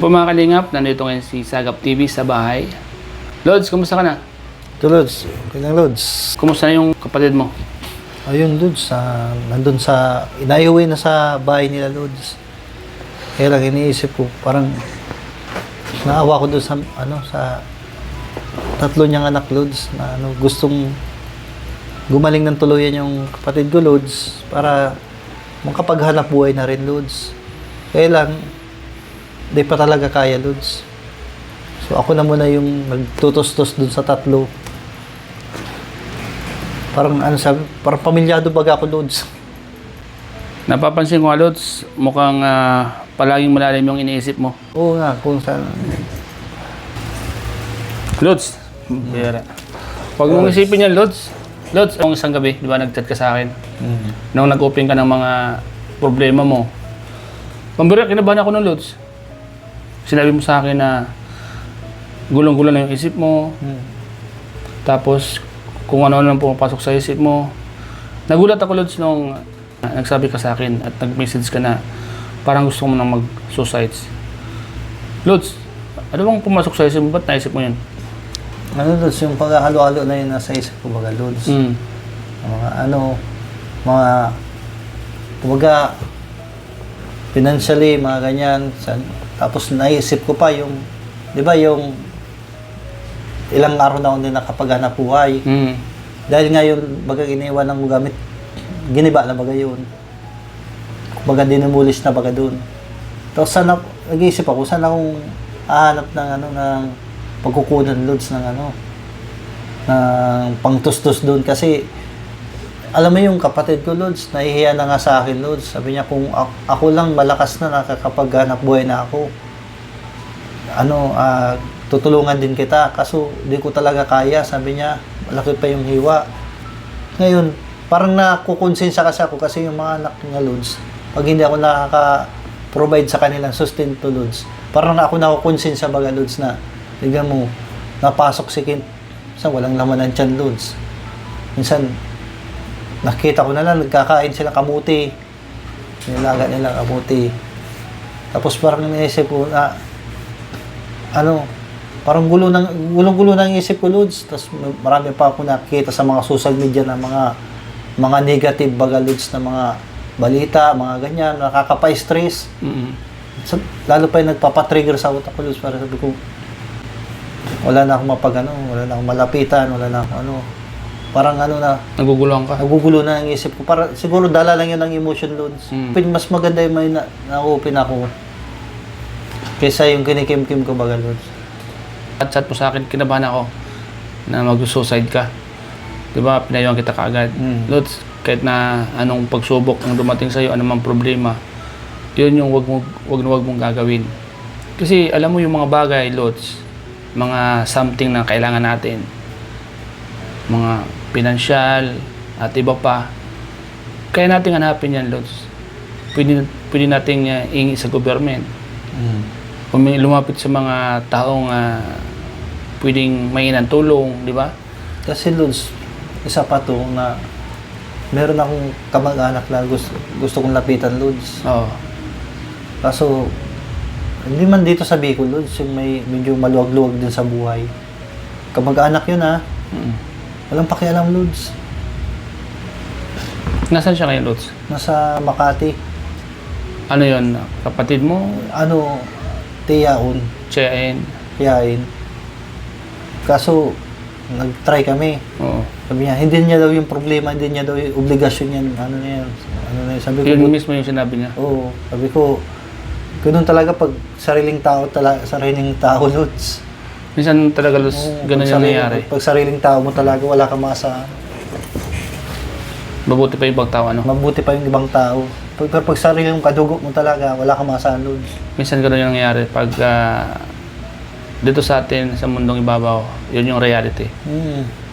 po mga kalingap, nandito ngayon si Sagap TV sa bahay. Lods, kumusta ka na? Ito, Lods. Okay lang, Lods. Kumusta na yung kapatid mo? Ayun, Lods. Nandun sa... Inaiuwi na sa bahay nila, Lods. Kaya lang, iniisip ko, parang... Naawa ko doon sa... sa... Tatlo niyang anak, Lods, na gustong... Gumaling ng tuluyan yung kapatid ko, Lods, para makapaghanap buhay na rin, Lods. Kaya lang, di pa talaga kaya, Lods. So, ako na muna yung nagtutos-tos dun sa tatlo. Parang, parang pamilyado baga ako, Lods. Napapansin ko nga, Lods, mukhang palaging malalim yung iniisip mo. Oo nga, kung saan. Lods, huwag mong isipin yan, Lods. Lods, ang isang gabi, di ba, nag-chat ka sa akin? Nung nag-open ka ng mga problema mo. Pambira, kinabahan ako ng Lods. Sinabi mo sa akin na gulong-gulong na yung isip mo. Tapos, kung ano-ano lang pumapasok sa isip mo. Nagulat ako, Lods, nung nagsabi ka sa akin at nag-message ka na parang gusto mo nang mag-suicides. Lods, ano bang pumasok sa isip mo? Ba't naisip mo yun? Lods, yung paghahalo-halo na yun nasa isip ko baga, Lods. Kumbaga, financially, mga ganyan. Tapos naisip ko pa yung, di ba yung ilang araw na ako din nakapaghanap buhay. Dahil ngayon, baga iniwan ng gamit, giniba na baga yun. Baga dinimulis na baga dun. Tapos nag-iisip ako, sana akong hahanap ng pagkukunan, Lods, ng pangtustos dun. Kasi, alam mo yung kapatid ko, Lods, nahihiya na nga sa akin, Lods. Sabi niya, kung ako lang malakas na nakakapaghanap buhay na ako, tutulungan din kita. Kaso, di ko talaga kaya. Sabi niya, malaki pa yung hiwa. Ngayon, parang nakukonsensya kasi ako kasi yung mga anak niya, Lods, pag hindi ako nakaka-provide sa kanilang sustento, Lods, parang ako nakukonsensya baga, Lods, na tignan mo, napasok si Kint. Minsan, walang laman ng tiyan, Lods. Minsan, nakita ko na lang, nagkakain sila kamuti. Nilaga nila kamuti. Tapos parang naisip ko na, parang gulong-gulo ng isip ko, Lods. Tapos marami pa ako nakikita sa mga social media na mga negative baga, Lods, na mga balita, mga ganyan, nakakapa-stress. So, lalo pa yung nagpapatrigger sa utak ko, Lods, para sabi ko, wala na akong wala na akong malapitan, wala na akong parang na. Naguguluhan ka? Nagugulo na ang isip ko. Para, siguro dala lang yun ng emotion, Lods. Mas maganda yung may na-open ako kaysa yung kinikim-kim ko baga, Lods. At chat mo sa akin, kinabahan ako na mag-suicide ka. Diba, pinayuhan kita kaagad. Lods, kahit na anong pagsubok ang dumating sa'yo, anumang problema, yun yung wag mong gagawin. Kasi alam mo yung mga bagay, Lods, mga something na kailangan natin, mga pinansyal at iba pa, kaya natin hanapin yan, Lods. Pwede natin ingi sa government. Lumapit sa mga taong pwedeng mainan tulong, di ba? Kasi, Lods, isa pa to na meron akong kamag-anak na gusto kong lapitan, Lods. Oo. Kaso, hindi man dito sa Bicol, Lods, yung medyo maluwag-luwag din sa buhay. Kamag-anak yun, Walang pakialam, Lods. Nasaan siya ngayon, Lods? Nasa Makati. Ano yun? Kapatid mo? Tiyaon. Tiyain. Kaso, nag-try kami. Oo. Sabi niya, hindi niya daw yung problema, hindi niya daw yung obligasyon yan. Sabi ko, Yun mismo yung sinabi niya? Oo. Sabi ko, ganun talaga pag sariling tao, Lods. Minsan talaga, Lods, ganun yung nangyayari. Pag sariling tao mo talaga, wala kang maasahan. Mabuti pa yung ibang tao, ano? Mabuti pa yung ibang tao. Pero pag sariling kadugo mo talaga, wala kang maasahan, Lods. Minsan ganun yung nangyayari. Pag dito sa atin, sa mundong ibabaw, yun yung reality.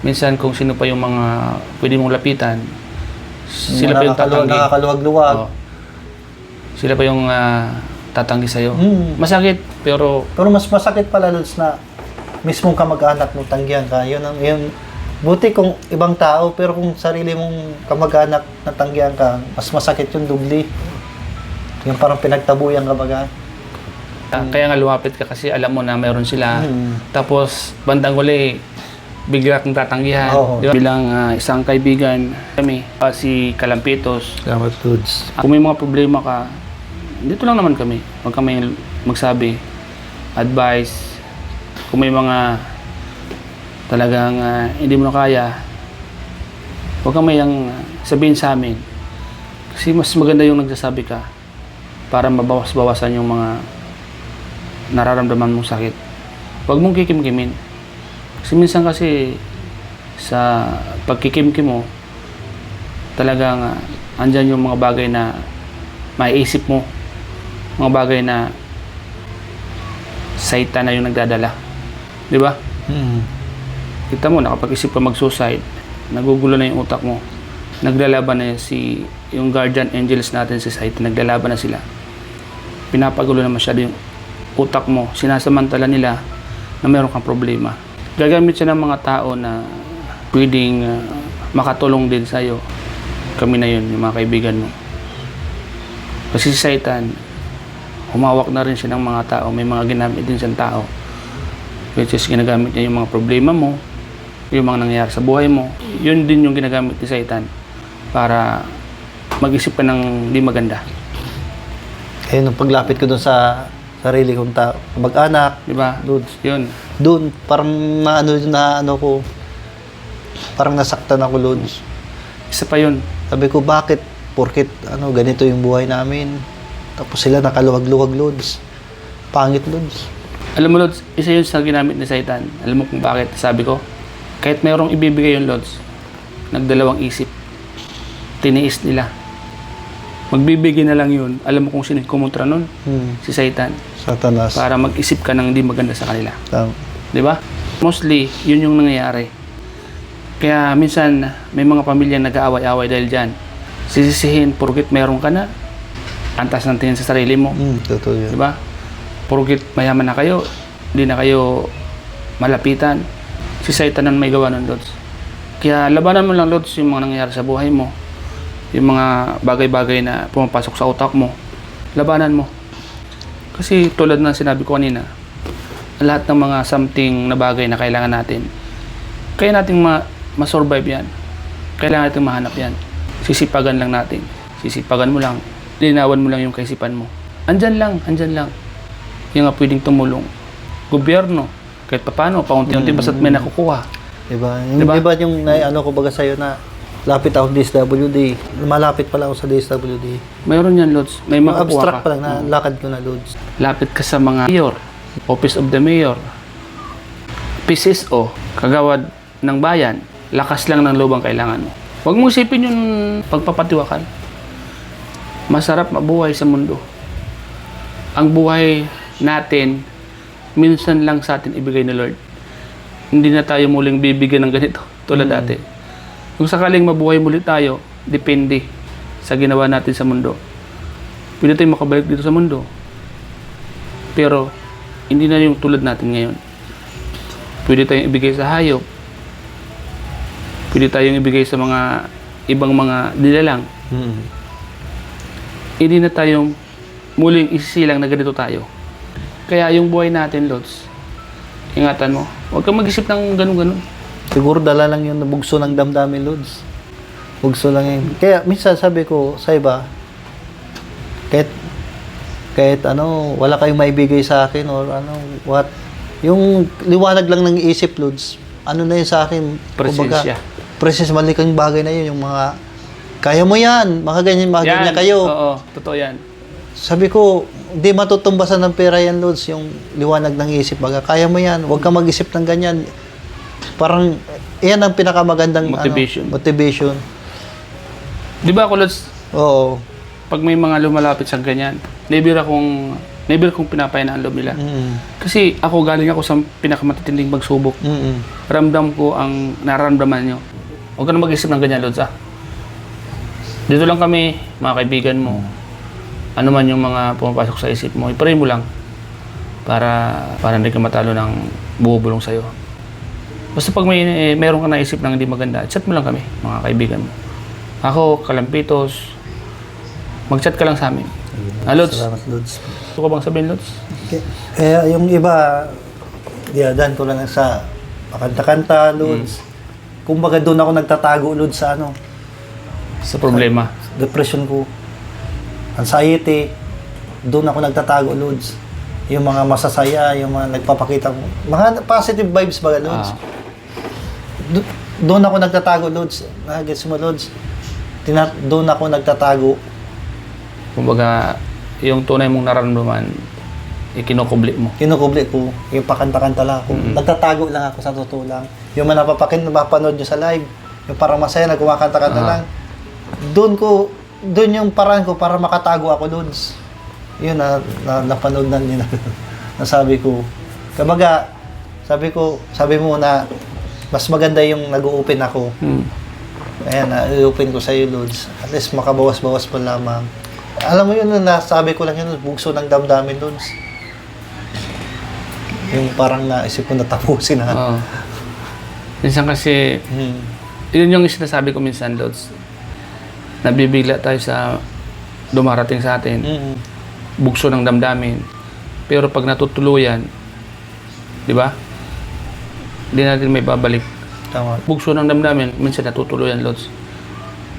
Minsan kung sino pa yung mga pwede mong lapitan, sila pa yung tatanggi. Nakakaluwag-luwag. Sila pa yung tatanggi sa'yo. Masakit, pero mas masakit pala, Lods, na mismong kamag-anak mo tanggihan ka. Yun, buti kung ibang tao, pero kung sarili mong kamag-anak na tanggihan ka, mas masakit yung dubli. Yung parang pinagtabuyan ka baga. Kaya nga lumapit ka kasi alam mo na meron sila. Mm. Tapos, bandang uli, bigla kang tatanggihan. Oo. Di ba? Bilang isang kaibigan, kami, si Kalampitos, Salamat, Lods. kung may mga problema ka, dito lang naman kami. Huwag kami magsabi, advice, kung may mga talagang hindi mo na kaya, huwag kang mayang sabihin sa amin. Kasi mas maganda yung nagsasabi ka para mabawas-bawasan yung mga nararamdaman mong sakit. Huwag mong kikim-kimin. Kasi minsan kasi sa pagkikim-kim mo, talagang andyan yung mga bagay na maiisip mo. Mga bagay na Satan na yung nagdadala. Di ba? Mm. Kita mo, nakapag-isip ka mag-suicide, nagugulo na yung utak mo. Naglalaban na yung guardian angels natin sa society, naglalaban na sila. Pinapagulo na masyado yung utak mo. Sinasamantala nila na meron kang problema. Gagamit siya ng mga tao na pwedeng makatulong din sa'yo. Kami na yun, yung mga kaibigan mo. Kasi si Satan, humawak na rin siya ng mga tao. May mga ginamit din siyang tao. Which is, ginagamit niya yung mga problema mo, yung mga nangyayari sa buhay mo. Yun din yung ginagamit ni Satan para mag-isip ka ng di maganda. Kaya nung paglapit ko doon sa sarili kong mag-anak, Di ba? Lods, Yun. doon parang na ano ko, parang nasaktan ako, Lods. Isa pa yun. Sabi ko, bakit? Porkit ganito yung buhay namin. Tapos sila nakaluwag-luwag, Lods. Pangit, Lods. Alam mo, Lods, isa yun sa ginamit ni Satan. Alam mo kung bakit? Sabi ko, kahit mayroong ibibigay yung Lods, nagdalawang isip. Tiniis nila. Magbibigay na lang yun. Alam mo kung sino yung kumontra nun? Si Satan. Satanas. Para mag-isip ka ng di maganda sa kanila. Tama. Di ba? Mostly, yun yung nangyayari. Kaya minsan, may mga pamilya nag-aaway-aaway dahil dyan. Sisisihin, porkit meron ka na, antas ng tingin sa sarili mo. Totoo yun. Di ba? Porkit mayaman na kayo, di na kayo malapitan. Si Satan ang may gawa ng Lods. Kaya labanan mo lang, Lods, yung mga nangyayari sa buhay mo. Yung mga bagay-bagay na pumapasok sa utak mo. Labanan mo. Kasi tulad ng sinabi ko kanina, lahat ng mga something na bagay na kailangan natin, kaya natin ma-survive yan. Kailangan natin mahanap yan. Sisipagan lang natin. Sisipagan mo lang. Linawan mo lang yung kaisipan mo. Andyan lang. Yung nga pwedeng tumulong. Gobyerno, kahit paano, paunti-unti basta't may nakukuha. Diba? Diba? Diba yung ko baga sa'yo na lapit ako DSWD. Malapit pala ako sa DSWD. Mayroon yan, Lods. May makukuha Abstract ka. pa lang na lakad ko na, Lods. Lapit ka sa mga mayor, Office of the Mayor, PCSO, kagawad ng bayan, lakas lang ng loob ang kailangan mo. Huwag mo isipin yung pagpapatiwakal. Masarap mabuhay sa mundo. Ang buhay natin, minsan lang sa atin ibigay ni Lord. Hindi na tayo muling bibigyan ng ganito, tulad dati. Kung sakaling mabuhay muli tayo, depende sa ginawa natin sa mundo. Pwede tayong makabalik dito sa mundo. Pero, hindi na yung tulad natin ngayon. Pwede tayong ibigay sa hayop. Pwede tayong ibigay sa mga ibang mga nilalang. Hindi na tayong muling isisilang na ganito tayo. Kaya yung buhay natin, Lods, ingatan mo. Huwag kang mag-isip ng ganun-ganun. Siguro dala lang yung nabugso ng damdamin, Lods. Bugso lang yun. Kaya minsan sabi ko sa iba, kahit wala kayong maibigay sa akin or what. Yung liwanag lang ng isip, Lods, na yun sa akin. Presensya. Presensya, malikang bagay na yun. Yung mga, kaya mo yan, makaganyan kayo. Oo, totoo yan. Sabi ko, hindi matutumbasan ng pera yan, Lods, yung liwanag ng isip. Baga, kaya mo yan, huwag kang mag-isip ng ganyan. Parang, yan ang pinakamagandang motivation. Di ba, Lods? Oo. Pag may mga lumalapit sa ganyan, never kong pinapaya ang loob nila. Kasi ako, galing ako sa pinakamatitinding pagsubok. Ramdam ko ang nararamdaman nyo. Huwag ka na mag-isip ng ganyan, Lods, Dito lang kami, mga kaibigan mo. Ano man yung mga pumapasok sa isip mo, i-pray mo lang para hindi ka matalo ng bubulong sa'yo. Basta pag meron ka naisip ng hindi maganda, chat mo lang kami, mga kaibigan mo. Ako, Kalampitos, mag-chat ka lang sa amin. Lods, Salamat, Lods. gusto ko bang sabihin, Lods? Okay. Kaya yung iba, diyadan ko lang sa kanta-kanta, Lods. Kumbaga doon ako nagtatago, Lods, sa ano, Sa problema. depression ko, anxiety, doon ako nagtatago, Lods. Yung mga masasaya, yung mga nagpapakita ko, mga positive vibes ba, Lods? Doon ako nagtatago, Lods. Nagets mo, Lods? Doon ako nagtatago. Kumbaga, yung tunay mong nararamdaman, ikinukubli mo. Kinukubli ko, yung pakanta-kanta lang ako. Nagtatago lang ako sa totoo lang. Yung mga mapapanood nyo sa live, yung parang masaya na kumakanta-kanta lang. Doon yung paraan ko para makatago ako, Lods. Yun napanood na nila. Nasabi ko. Kumbaga, sabi mo na mas maganda yung nag-open ako. Ayan, i-open ko sa iyo, Lods. At least makabawas-bawas pa lamang. Alam mo yun, nasabi ko lang yun, bugso ng damdamin, Lods. Yung parang naisip ko na tapusin na. Oo. Minsan kasi, yun yung sinasabi ko minsan, Lods. Nabibigla tayo sa dumarating sa atin. Bugso ng damdamin. Pero pag natutuluyan, di ba? Hindi natin may babalik. Tama. Bugso ng damdamin, minsan natutuluyan, Lods.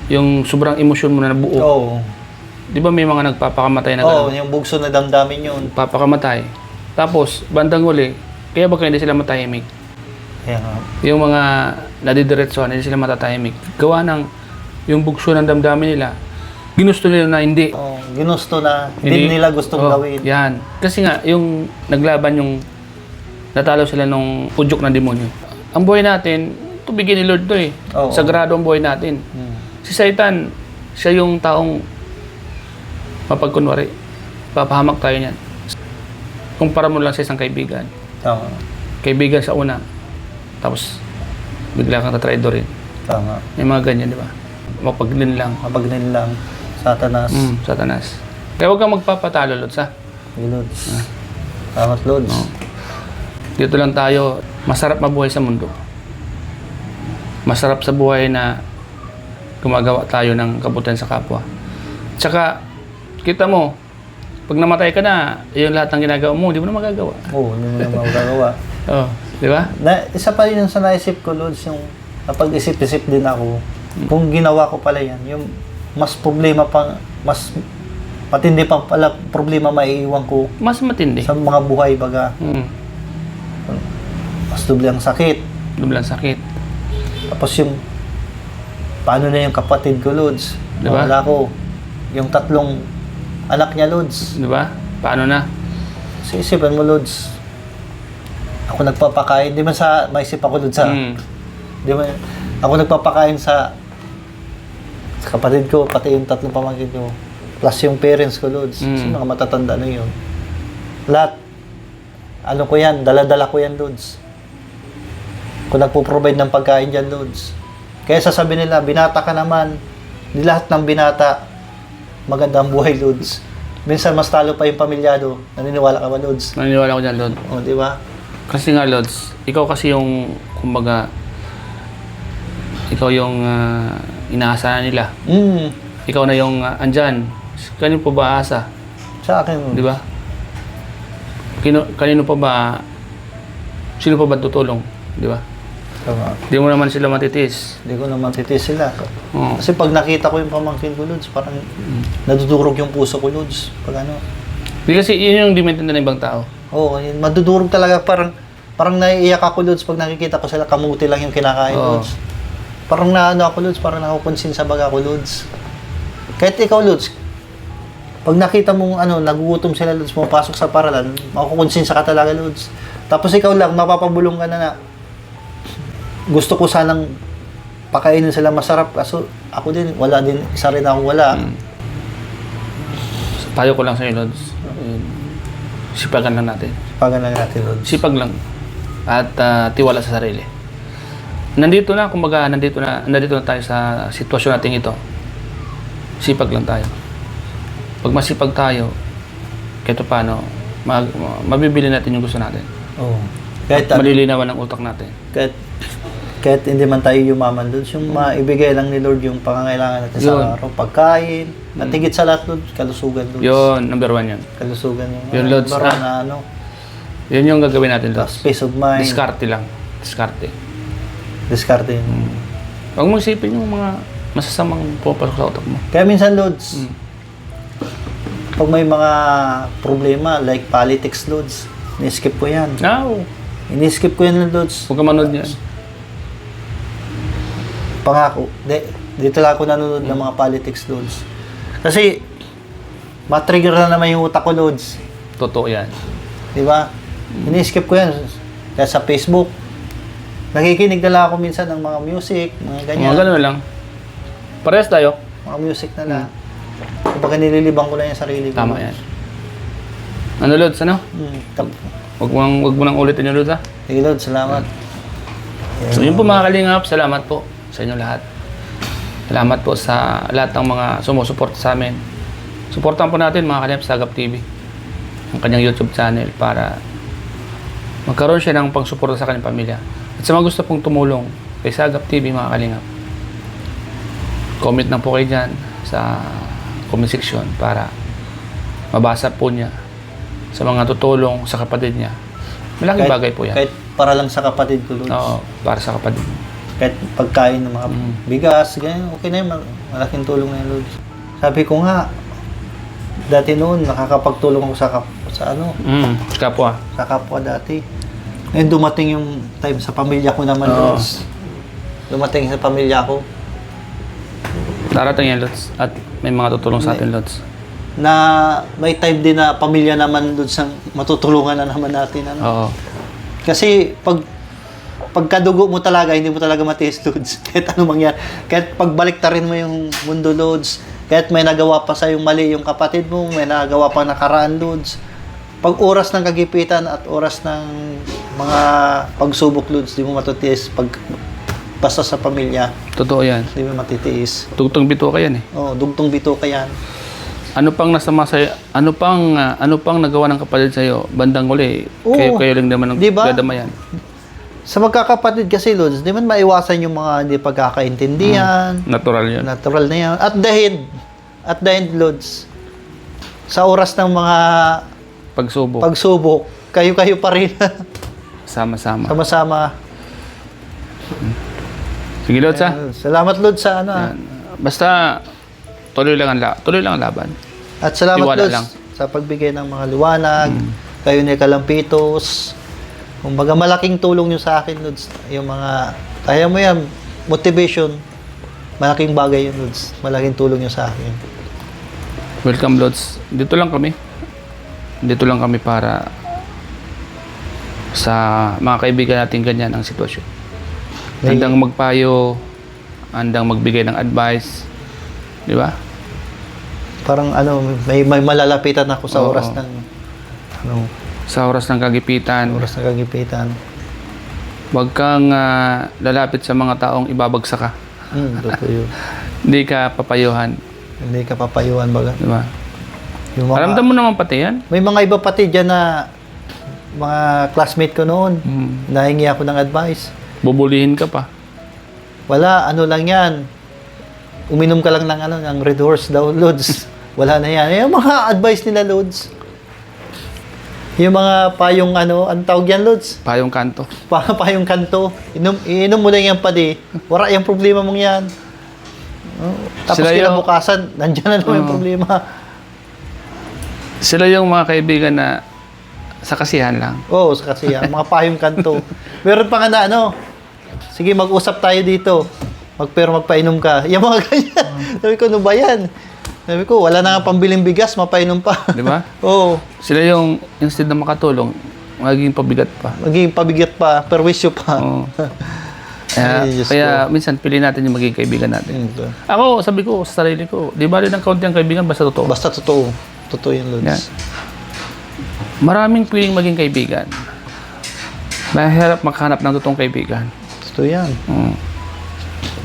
Yung sobrang emosyon mo na nabuo. Oo. Di ba may mga nagpapakamatay na Oo, gano'n? yung bugso na damdamin yun. Papakamatay. Tapos, bandang huli, kaya baka hindi sila matahimik. Kaya nga. Yung mga nadidiretsohan, hindi sila matatahimik. Gawa ng yung bugso ng damdamin nila, ginusto nila na hindi. Oo, ginusto na, hindi nila gustong gawin. Yan. Kasi nga, yung naglaban yung natalo sila nung udyok ng demonyo. Ang buhay natin, tubigin ni Lord to eh. Oo. Sagrado ang buhay natin. Si Satan, siya yung taong mapagkunwari. Papahamak tayo niyan. Kumpara mo lang sa isang kaibigan. Tama. Kaibigan sa una. Tapos, bigla kang tatraidorin. Tama. May mga ganyan, di ba? Mapaglin lang. Mapagnin lang. Satanas. Satanas. Kaya huwag kang magpapatalo, Lods, ha? Lods. Salamat, Lods. Dito lang tayo, masarap mabuhay sa mundo. Masarap sa buhay na gumagawa tayo ng kabutihan sa kapwa. Tsaka, kita mo, pag namatay ka na, yung lahat ng ginagawa mo, hindi mo na magagawa. Oo, hindi mo na magagawa. Oo, di ba? Isa pa rin yung sa naisip ko, Lods, yung napag-isip-isip din ako. Kung ginawa ko pala yan, yung mas problema pa, mas matindi pa pala problema maiiwan ko Mas matindi. sa mga buhay baga. Mas doble ang sakit. Dublang sakit. Tapos yung paano na yung kapatid ko, Lods? Diba? Wala ko. Yung 3 anak niya, Lods. Di ba? Paano na? So, isipan mo, Lods. Ako nagpapakain. Di man sa maisip ako, Lods, Di man, ako nagpapakain sa kapatid ko, pati yung 3 pamangkin ko. Plus yung parents ko, Lods. Kasi mga matatanda na yun. Lahat. Ano ko yan? Dala-dala ko yan, Lods. Kung nagpo-provide ng pagkain dyan, Lods. Kaya sasabihin nila, binata ka naman. Di lahat ng binata, maganda ang buhay, Lods. Minsan mas talo pa yung pamilyado. Naniniwala ka ba, Lods? Naniniwala ko dyan, Lord. O, di ba? Kasi nga, Lods, ikaw kasi yung, kumbaga, ikaw yung inaasahan nila. Ikaw na yung andyan. Kanino pa ba aasa? Sa akin, Di ba? Kanino pa ba, sino pa ba tutulong? Di ba? tama. Di mo naman sila matitis. Hindi ko naman titis sila. Oo. Kasi pag nakita ko yung pamangkin ko, Lods, parang nadudurog yung puso ko, Lods. Pag ano. Di kasi yun yung dimintin ng ibang tao. Oo, yun. Madudurog talaga. Parang naiiyak ako, Lods, pag nakikita ko sila, kamuti lang yung kinakain, Oo. Lods. Parang naano ako, Lods, parang nakukonsin sa baga ko, Lods. Kahit ikaw, Lods, pag nakita mong nagugutom sila, Lods, pumapasok sa paralan, makukonsin sa ka talaga, Lods. Tapos ikaw lang, mapapabulong ka na gusto ko sanang pakainin sila masarap. Kaso ako din, wala din, isa rin akong wala. Payo ko lang sa iyo, Lods. Sipagan lang natin. Pagan lang natin, Lods. Sipag lang. At tiwala sa sarili. Nandito na tayo sa sitwasyon natin ito. Sipag lang tayo. Pag masipag tayo, kahit paano, mabibili natin yung gusto natin. Oo. Kahit Malilinawan ang utak natin. kahit kahit hindi man tayo yumaman, Lods, yung maibigay lang ni Lord yung pangangailangan natin Yun. sa araw, pagkain, at higit sa lahat, Lods, kalusugan, Lods. Yun, number 1 yun. Kalusugan yung Yun, Lods, number one ah. na ano, Yun yung gagawin natin, Lods. peace of mind, Diskarte lang. Diskarte. diskarte yun. Huwag mong isipin yung mga masasamang pupasok sa utak mo. Kaya minsan, Lods, pag may mga problema, like politics, Lods, ni-skip ko yan. No. Ini-skip ko yan, Lods. Huwag ka manood yan. Pangako. Dito lang ako nanonood ng mga politics, Lods. Kasi, matrigger na naman yung utak ko, Lods. Totoo yan. Di ba? Ini-skip ko yan. Kaya sa Facebook, nakikinig na lang ako minsan ng mga music, mga ganyan. Mga ganun lang. Parehas tayo. Mga music na lang. Kumbaga nililibang ko lang yung sarili ko. Tama yan. Ano, Lods? Ano? Huwag mo nang ulitin yung Lods, ha? Sige, Lods. Salamat. So yun po mga kalingap, salamat po sa inyo lahat. Salamat po sa lahat ng mga sumusuporta sa amin. Suportahan po natin mga kalingap sa Sagap TV, ang kanyang YouTube channel, para magkaroon siya ng pangsuporta sa kanyang pamilya. At sa mga gusto pong tumulong kay Sagap TV mga kalingap, comment na po kayo dyan sa comment section para mabasa po niya sa mga tutulong sa kapatid niya. Malaking bagay po yan. Kahit para lang sa kapatid ko, Lods. Oo, para sa kapatid. Kahit pagkain ng mga bigas, ganyan, okay na yun. Malaking tulong na yun, Lods. Sabi ko nga, dati noon, nakakapagtulong ako sa Kapwa. sa kapwa dati. Ngayon dumating yung time sa pamilya ko naman, Oo. Lods. Dumating sa pamilya ko Darating yan, Lods. At may mga tutulong sa atin, Lods. na may time din na pamilya naman doon sa matutulungan na naman natin. Ano? Oo. Kasi pagkadugo mo talaga, hindi mo talaga matiis, Lods. Kahit ano mangyari. Kahit pagbaliktarin mo yung mundo, Lods. Kahit may nagawa pa sa yung mali yung kapatid mo, may nagawa pa nakaraan, Lods. Pag oras ng kagipitan at oras ng mga pagsubok, Lods, di mo matitiis. Basta sa pamilya, Totoo yan. di mo matitiis. Tugtong bito ka yan eh. Oh, dugtong bito ka yan. Ano pang nasama sa'yo? Ano pang nagawa ng kapatid sa'yo? Bandang uli, Oo. kayo lang naman Di ba? dadamayan. Sa magkakapatid kasi, Lods, di man maiwasan yung mga hindi pagkakaintindihan. Natural yan. Natural na yan. At the end, Lods, sa oras ng mga Pagsubok. pagsubok, kayo-kayo pa rin. Sama-sama. Sama-sama. Sige, Lods, ha? Salamat, Lods, sa ano. Yan. Basta, tuloy lang ang laban. At salamat, Tiwala Lods, lang. sa pagbigay ng mga liwanag. Kayo ni Kalampitos. Kumbaga, malaking tulong nyo sa akin, Lods. Yung mga, kaya mo yan, motivation. Malaking bagay yun, Lods. Malaking tulong nyo sa akin. Welcome, Lods. Dito lang kami. Dito lang kami para sa mga kaibigan natin ganyan ang sitwasyon. Handang magpayo, handang magbigay ng advice. Di ba? Parang ano, may malalapitan ako sa Oo. oras ng Sa oras ng kagipitan, oras ng kagipitan. huwag kang lalapit sa mga taong ibabagsak ka. Totoo yun. Hindi ka papayuhan. Hindi ka papayuhan baga. Di ba? Yung mga, Aramdam mo naman pati yan. may mga iba pati dyan na mga classmate ko noon. Nahingi ako ng advice. Bubulihin ka pa. Wala, ano lang yan. Uminom ka lang ng Red Horse daw, Lods. Wala na yan. Yung mga advice nila, Lods. Yung mga payong ang tawag yan, Lods. Payong kanto. Payong kanto. Inom mo lang yan pati. Wala yung problema mong yan. Tapos Sila yung- kinabukasan, nandyan na naman yung problema. Sila yung mga kaibigan na sa kasihan lang. Oo, kasi mga payong kanto. Meron pa nga na sige mag-usap tayo dito. Pero magpainom ka. Yung mga ganyan. Sabi ko, ano ba yan? Sabi ko, wala na nga pambiling bigas, mapainom pa. Di ba? Oo. Sila yung instead na makatulong, magiging pabigat pa. Magiging pabigat pa, perwisyo pa. Oo. Ay, Diyos Kaya minsan pili natin yung magiging kaibigan natin. Ito. Ako, sabi ko sa sarili ko, di ba rin ng kaunti ang kaibigan basta totoo. Basta totoo. Totoo yun, Lods. Yan. Maraming piling maging kaibigan. Mahirap maghanap ng totoong kaibigan. Totoo yan. Mm.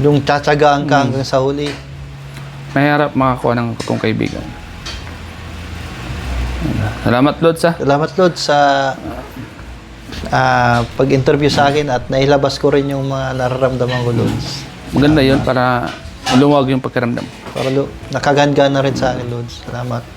Yung tsatsagaan ka hanggang sa huli. Mahirap makakuha ng totoong kaibigan. Salamat, Lods, ha? Salamat, Lods, sa pag-interview sa akin at nailabas ko rin yung mga nararamdaman ko, Lods. Maganda yun para luwag yung pagkaramdam. Para nakaganda na rin sa akin, Lods. Salamat.